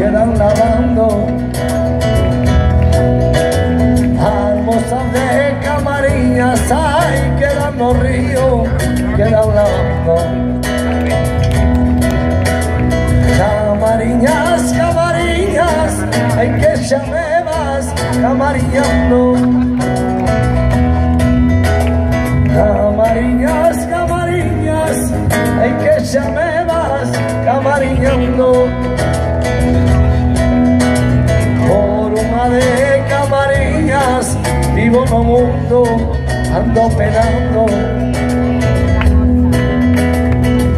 quedan lavando, almozas de Camariñas, ay, quedan los ríos, quedan lavando. Camariñas, Camariñas, ay, que ya me vas camariñando. Camariñas, Camariñas, ay, que ya me vas camariñando. Por una de Camariñas vivo en un mundo, ando penando.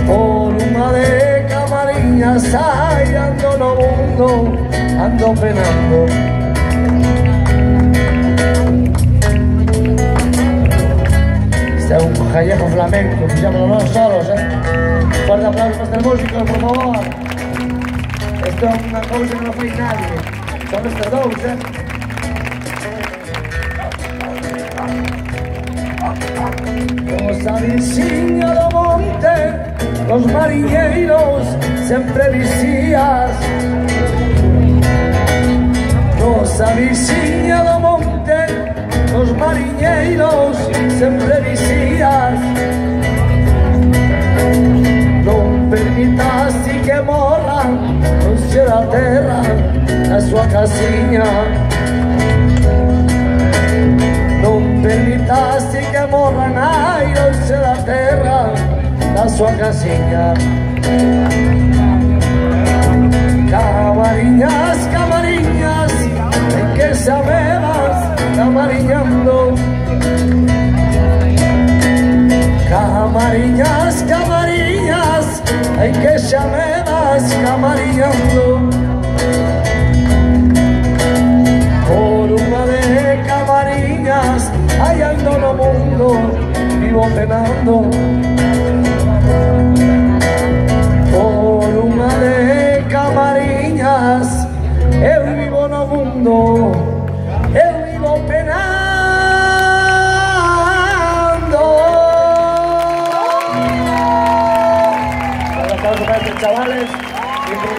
Por una de Camariñas, ay, ando en un mundo, ando penando. Este es un callejo flamenco, que llaman los solos, Fuerte aplauso para este músico, por favor. Esto es una cosa que no fue nadie, son estos dos, Nos avicina do monte, los mariñeiros sempre vicías. Nos avicina do monte, los mariñeiros sempre vicías. Non permitasti que morran non será terra na sua casinha. Non permitasti que morran, ai, non será terra na sua casinha. Camariñas, Camariñas, en que xa me vas camariñando. Camariñas, Camariñas, en que xa me vas camariñando. Por unha de Camariñas, ay, ando no mundo, vivo penando. Por unha de Camariñas, eu vivo no mundo,